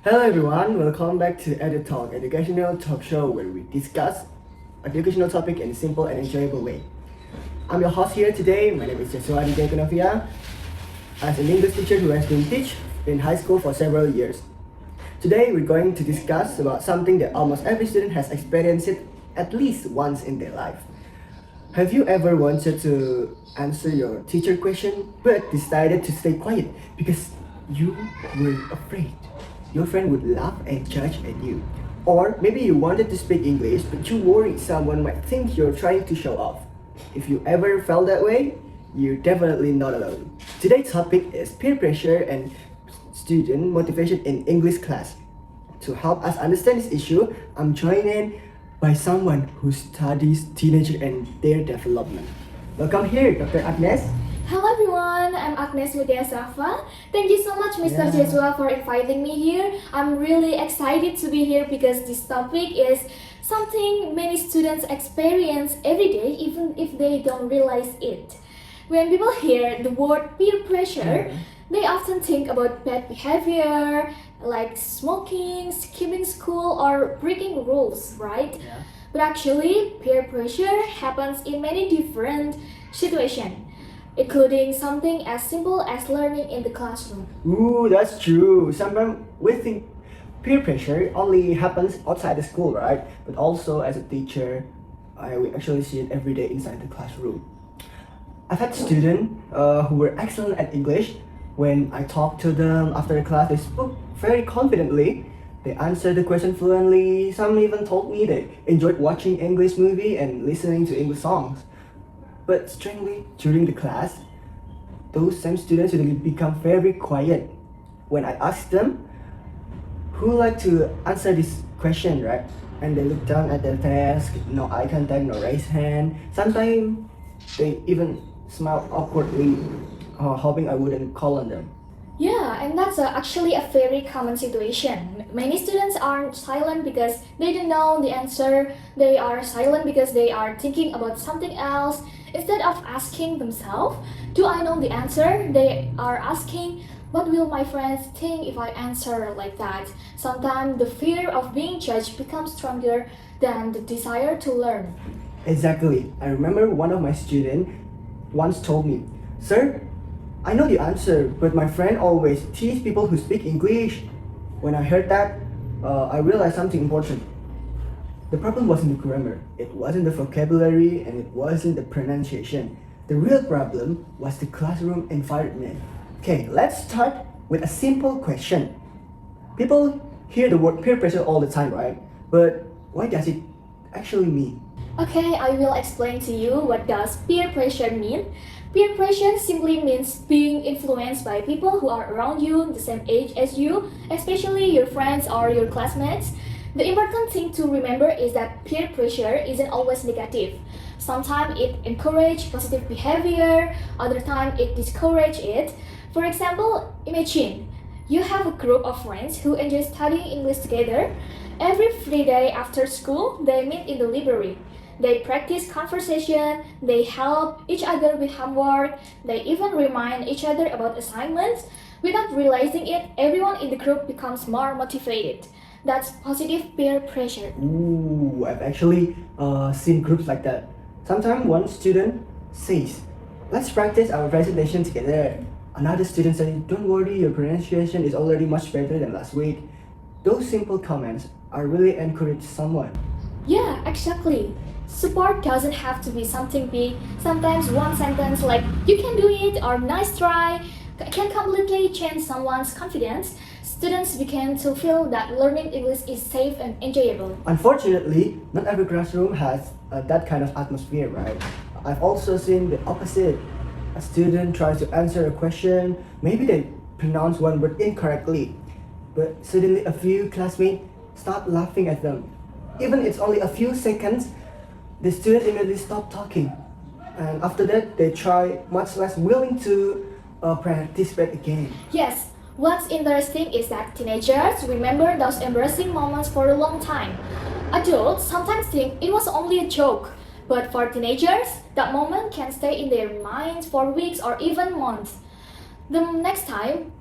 Hello everyone, welcome back to EduTalk, educational talk show where we discuss educational topic in a simple and enjoyable way. I'm your host here today. My name is Jeshua di NOVIA. As an English teacher who has been teach in high school for several years. Today we're going to discuss about something that almost every student has experienced it at least once in their life. Have you ever wanted to answer your teacher question but decided to stay quiet because you were afraid your friend would laugh and judge at you? Or maybe you wanted to speak English but you worried someone might think you're trying to show off. If you ever felt that way, you're definitely not alone. Today's topic is peer pressure and student motivation in English class. To help us understand this issue, I'm joined in by someone who studies teenagers and their development. Welcome here, Dr. AGNES. Hello everyone, I'm AGNES MUTIA ZAHFA. Thank you so much Mr. Jeshua for inviting me here. I'm really excited to be here because this topic is something many students experience every day even if they don't realize it. When people hear the word peer pressure, they often think about bad behavior like smoking, skipping school or breaking rules, right? Yeah. But actually, peer pressure happens in many different situations, including something as simple as learning in the classroom. Ooh, that's true. Sometimes we think peer pressure only happens outside the school, right? But also as a teacher, we actually see it every day inside the classroom. I've had students who were excellent at English. When I talked to them after the class, they spoke very confidently. They answered the question fluently. Some even told me they enjoyed watching English movie and listening to English songs. But strangely, during the class, those same students suddenly become very quiet. When I asked them, who like to answer this question, right? And they look down at their desk, no eye contact, no raised hand. Sometimes they even smile awkwardly, hoping I wouldn't call on them. Yeah, and that's actually a very common situation. Many students aren't silent because they don't know the answer. They are silent because they are thinking about something else. Instead of asking themselves, do I know the answer? They are asking, what will my friends think if I answer like that? Sometimes the fear of being judged becomes stronger than the desire to learn. Exactly. I remember one of my students once told me, "Sir, I know the answer, but my friend always tease people who speak English." When I heard that, I realized something important. The problem wasn't the grammar, it wasn't the vocabulary, and it wasn't the pronunciation. The real problem was the classroom environment. Okay, let's start with a simple question. People hear the word peer pressure all the time, right? But what does it actually mean? Okay, I will explain to you what does peer pressure mean. Peer pressure simply means being influenced by people who are around you, the same age as you, especially your friends or your classmates. The important thing to remember is that peer pressure isn't always negative. Sometimes it encourages positive behavior, other times it discourages it. For example, imagine you have a group of friends who enjoy studying English together. Every free day after school, they meet in the library. They practice conversation, they help each other with homework, they even remind each other about assignments. Without realizing it, everyone in the group becomes more motivated. That's positive peer pressure. Ooh, I've actually seen groups like that. Sometimes one student says, "Let's practice our presentation together." Another student says, "Don't worry, your pronunciation is already much better than last week." Those simple comments are really encourage someone. Yeah, exactly. Support doesn't have to be something big. Sometimes one sentence like, "you can do it" or "nice try" can completely change someone's confidence. Students begin to feel that learning English is safe and enjoyable. Unfortunately, not every classroom has that kind of atmosphere, right? I've also seen the opposite. A student tries to answer a question, maybe they pronounce one word incorrectly, but suddenly a few classmates start laughing at them. Even it's only a few seconds, the student immediately stop talking. And after that, they try much less willing to participate again. Yes, what's interesting is that teenagers remember those embarrassing moments for a long time. Adults sometimes think it was only a joke, but for teenagers, that moment can stay in their minds for weeks or even months. The next time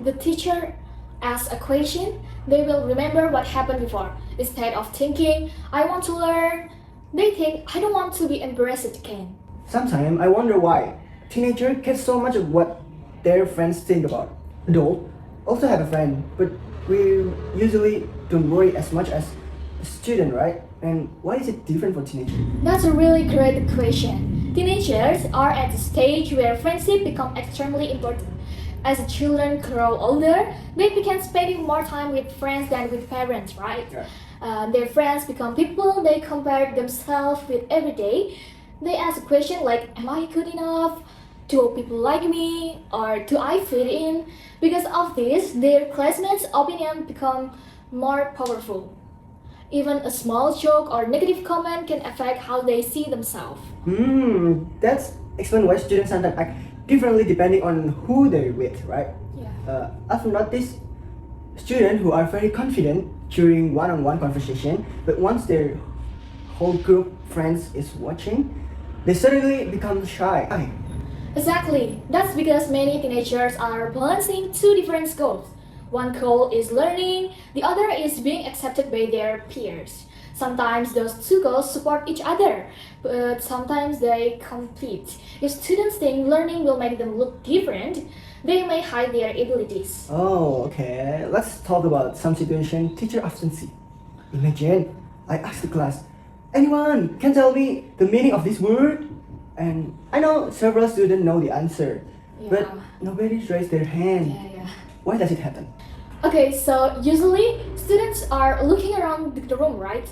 the teacher asks a question, They will remember what happened before. Instead of thinking, I want to learn, they think, I don't want to be embarrassed again. Sometimes I wonder why teenagers care so much of what their friends think about. Adults also have a friend, but we usually don't worry as much as a student, right? And why is it different for teenagers? That's a really great question. Teenagers are at the stage where friendship becomes extremely important. As the children grow older, they begin spending more time with friends than with parents, right? Yeah. Their friends become people they compare themselves with every day. They ask a question like, am I good enough? Do people like me? Or do I fit in? Because of this, their classmates' opinion become more powerful. Even a small joke or negative comment can affect how they see themselves. That's explain why students sometimes act differently depending on who they're with, right? Yeah. I've noticed students who are very confident during one-on-one conversation, but once their whole group friends is watching, they suddenly become shy. Exactly. That's because many teenagers are balancing two different goals. One goal is learning, the other is being accepted by their peers. Sometimes those two goals support each other, but sometimes they compete. If students think learning will make them look different, they may hide their abilities. Oh, okay. Let's talk about some situation teacher often see. Imagine I ask the class, anyone can tell me the meaning of this word? And I know several students know the answer, but nobody's raised their hand. Yeah. Why does it happen? Okay, so usually students are looking around the room, right?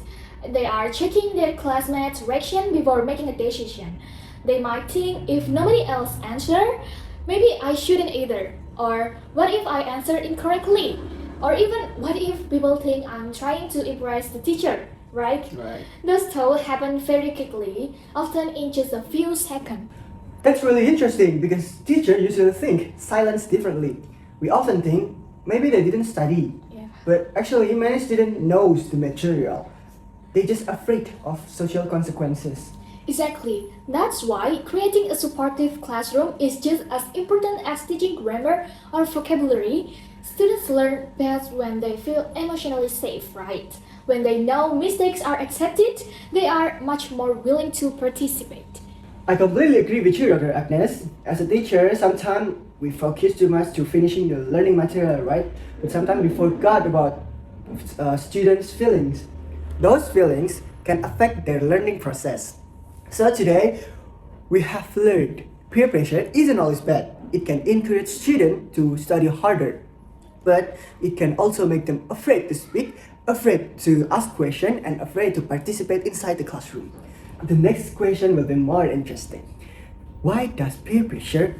They are checking their classmates' reaction before making a decision. They might think, if nobody else answer, maybe I shouldn't either. Or what if I answered incorrectly? Or even what if people think I'm trying to impress the teacher, right? Right. Those thoughts happen very quickly, often in just a few seconds. That's really interesting because teachers usually think silence differently. We often think maybe they didn't study, but actually many students knows the material. They're just afraid of social consequences. Exactly. That's why creating a supportive classroom is just as important as teaching grammar or vocabulary. Students learn best when they feel emotionally safe, right? When they know mistakes are accepted, they are much more willing to participate. I completely agree with you, Dr. Agnes. As a teacher, sometimes we focus too much to finishing the learning material, right? But sometimes we forgot about students' feelings. Those feelings can affect their learning process. So today, we have learned peer pressure isn't always bad. It can encourage students to study harder, but it can also make them afraid to speak, afraid to ask questions, and afraid to participate inside the classroom. The next question will be more interesting. Why does peer pressure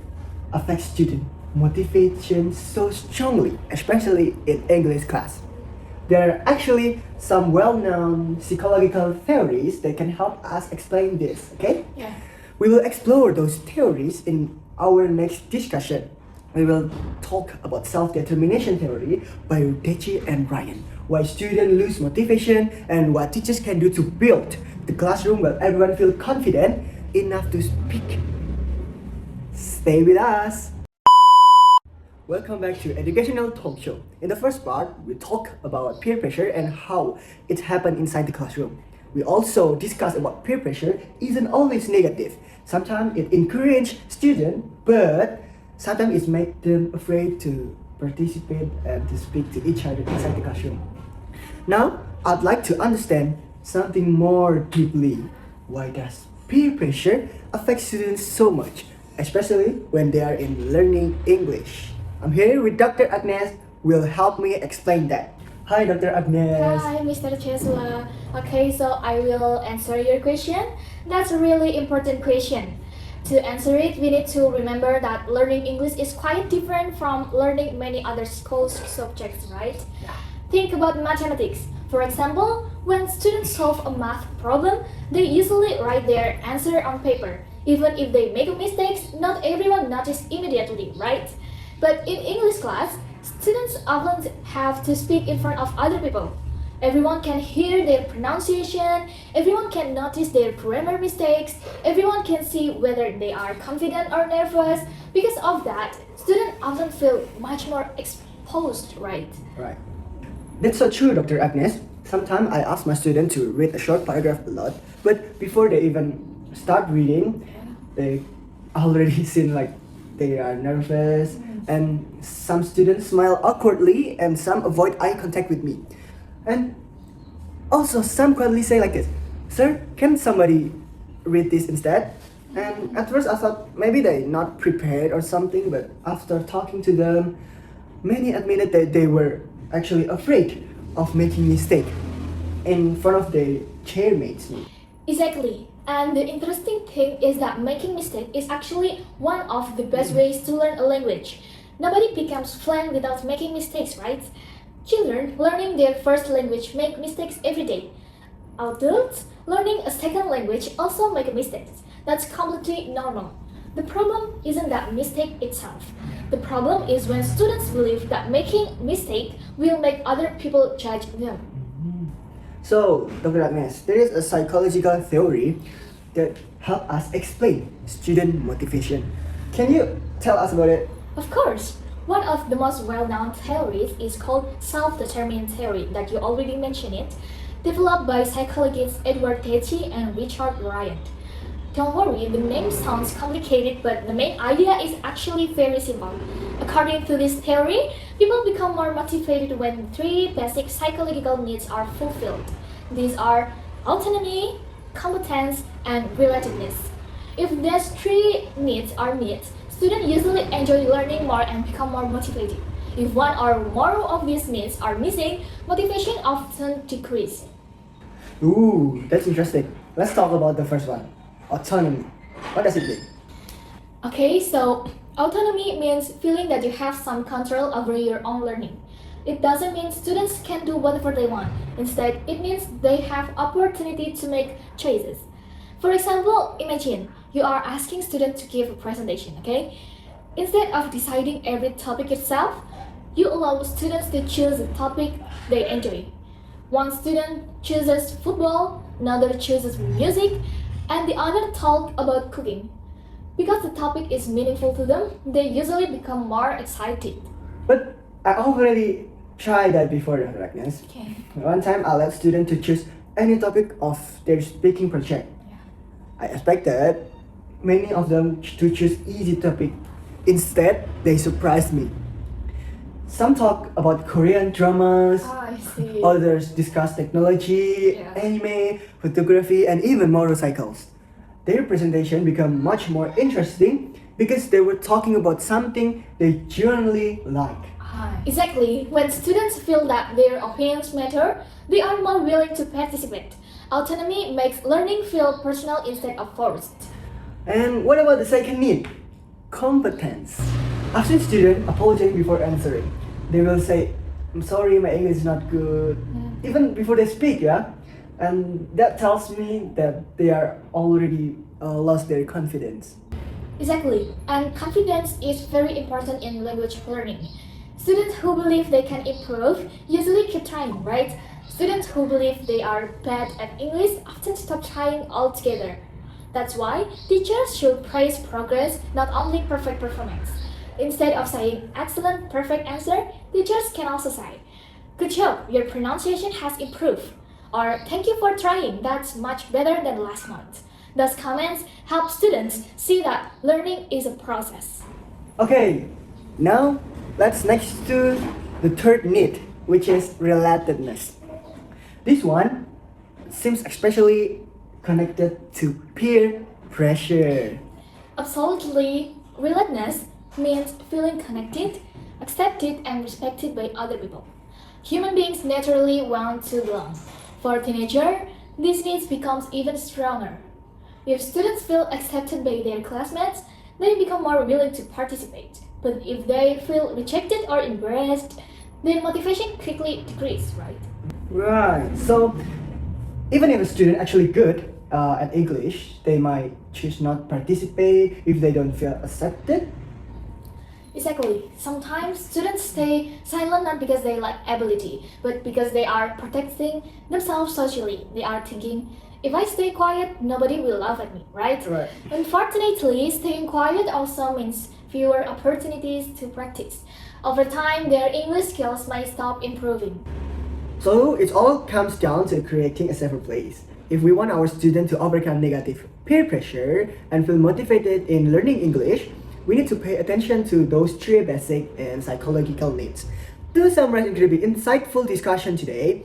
affect student motivation so strongly, especially in English class? There are actually some well-known psychological theories that can help us explain this, okay? Yeah. We will explore those theories in our next discussion. We will talk about self-determination theory by Utechi and Ryan, why students lose motivation and what teachers can do to build the classroom where everyone feels confident enough to speak. Stay with us! Welcome back to Educational Talk Show. In the first part, we talk about peer pressure and how it happens inside the classroom. We also discuss about peer pressure isn't always negative. Sometimes it encourages students, but sometimes it makes them afraid to participate and to speak to each other inside the classroom. Now, I'd like to understand something more deeply. Why does peer pressure affect students so much, especially when they are in learning English? I'm here with Dr. Agnes, who will help me explain that. Hi, Dr. Agnes. Hi, Mr. Jeshua. Okay, so I will answer your question. That's a really important question. To answer it, we need to remember that learning English is quite different from learning many other school subjects, right? Think about mathematics. For example, when students solve a math problem, they usually write their answer on paper. Even if they make mistakes, not everyone notices immediately, right? But in English class, students often have to speak in front of other people. Everyone can hear their pronunciation, everyone can notice their grammar mistakes, everyone can see whether they are confident or nervous. Because of that, students often feel much more exposed, right? Right. That's so true, Dr. Agnes. Sometimes I ask my students to read a short paragraph a lot, but before they even start reading, they already seem like they are nervous, and some students smile awkwardly, and some avoid eye contact with me. And also, some quietly say like this, "Sir, can somebody read this instead?" And at first I thought maybe they're not prepared or something, but after talking to them, many admitted that they were actually afraid of making mistake in front of their chairmates. Exactly. And the interesting thing is that making mistakes is actually one of the best ways to learn a language. Nobody becomes fluent without making mistakes, right? Children learning their first language make mistakes every day. Adults learning a second language also make mistakes. That's completely normal. The problem isn't that mistake itself. The problem is when students believe that making mistake will make other people judge them. So, Dr. Agnes, there is a psychological theory that help us explain student motivation. Can you tell us about it? Of course, one of the most well-known theories is called self-determined theory that you already mentioned it, developed by psychologists Edward Tate and Richard Ryan. Don't worry, the name sounds complicated, but the main idea is actually very simple. According to this theory, people become more motivated when three basic psychological needs are fulfilled. These are autonomy, competence, and relatedness. If these three needs are met, students usually enjoy learning more and become more motivated. If one or more of these needs are missing, motivation often decreases. Ooh, that's interesting. Let's talk about the first one, autonomy. What does it mean? Okay, so autonomy means feeling that you have some control over your own learning. It doesn't mean students can do whatever they want. Instead, it means they have opportunity to make choices. For example, imagine you are asking students to give a presentation, okay? Instead of deciding every topic itself, you allow students to choose a topic they enjoy. One student chooses football, another chooses music, and the other talk about cooking. Because the topic is meaningful to them, they usually become more excited. But I already tried that before, Dr. Agnes. Okay. One time I let students to choose any topic of their speaking project. I expected many of them to choose easy topic. Instead, they surprised me. Some talk about Korean dramas, I see. others discuss technology, Yeah. anime, photography, and even motorcycles. Their presentation became much more interesting because they were talking about something they genuinely like. Exactly. When students feel that their opinions matter, they are more willing to participate. Autonomy makes learning feel personal instead of forced. And what about the second need? Competence. I've seen students apologizing before answering. They will say, "I'm sorry, my English is not good," even before they speak, yeah? And that tells me that they are already lost their confidence. Exactly. And confidence is very important in language learning. Students who believe they can improve usually keep trying, right? Students who believe they are bad at English often stop trying altogether. That's why teachers should praise progress, not only perfect performance. Instead of saying excellent, perfect answer, teachers can also say, "Good job, your pronunciation has improved," or "Thank you for trying, that's much better than last month." Those comments help students see that learning is a process. Okay, now let's next to the third need, which is relatedness. This one seems especially connected to peer pressure. Absolutely, relatedness means feeling connected, accepted, and respected by other people. Human beings naturally want to belong. For teenagers, this need becomes even stronger. If students feel accepted by their classmates, they become more willing to participate. But if they feel rejected or embarrassed, their motivation quickly decreases, right? Right. So even if a student actually good at English, they might choose not participate if they don't feel accepted. Exactly. Sometimes students stay silent not because they lack ability, but because they are protecting themselves socially. They are thinking, if I stay quiet, nobody will laugh at me, right? Right. Unfortunately, staying quiet also means fewer opportunities to practice. Over time, their English skills might stop improving. So it all comes down to creating a safer place. If we want our students to overcome negative peer pressure and feel motivated in learning English, we need to pay attention to those three basic and psychological needs. To summarize incredibly insightful discussion today,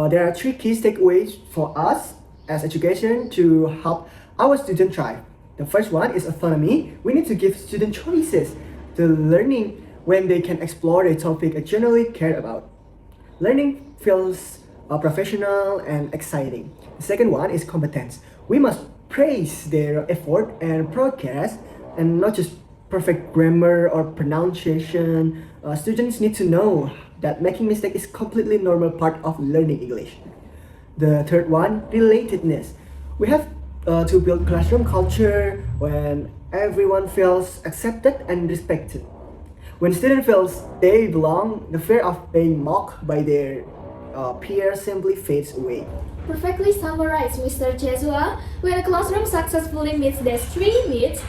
there are three key takeaways for us as education to help our students thrive. The first one is autonomy. We need to give students choices to learning when they can explore a topic they generally care about. Learning feels professional and exciting. The second one is competence. We must praise their effort and progress and not just perfect grammar or pronunciation. Students need to know that making mistakes is completely normal part of learning English. The third one, relatedness. We have to build classroom culture when everyone feels accepted and respected. When students feel they belong, the fear of being mocked by their peers simply fades away. Perfectly summarized, Mr. Jeshua. When a classroom successfully meets these three needs,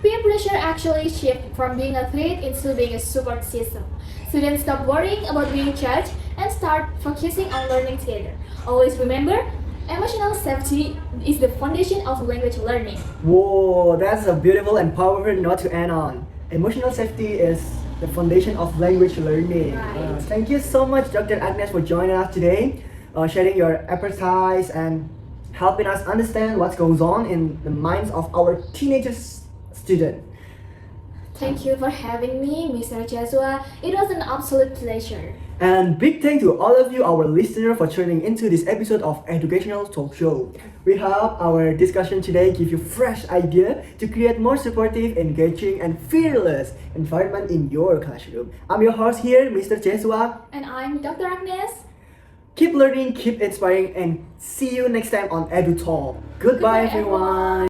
peer pressure actually shifts from being a threat into being a support system. Students stop worrying about being judged and start focusing on learning together. Always remember, emotional safety is the foundation of language learning. Whoa, that's a beautiful and powerful note to end on. Emotional safety is the foundation of language learning. Right. Thank you so much, Dr. Agnes, for joining us today, sharing your expertise and helping us understand what goes on in the minds of our teenagers student. Thank you for having me, Mr. Jeshua. It was an absolute pleasure. And big thank to all of you, our listeners, for tuning into this episode of Educational Talk Show. We hope our discussion today give you fresh idea to create more supportive, engaging, and fearless environment in your classroom. I'm your host here, Mr. Jeshua. And I'm Dr. Agnes. Keep learning, keep inspiring, and see you next time on EduTalk. Goodbye, Goodbye, everyone. everyone.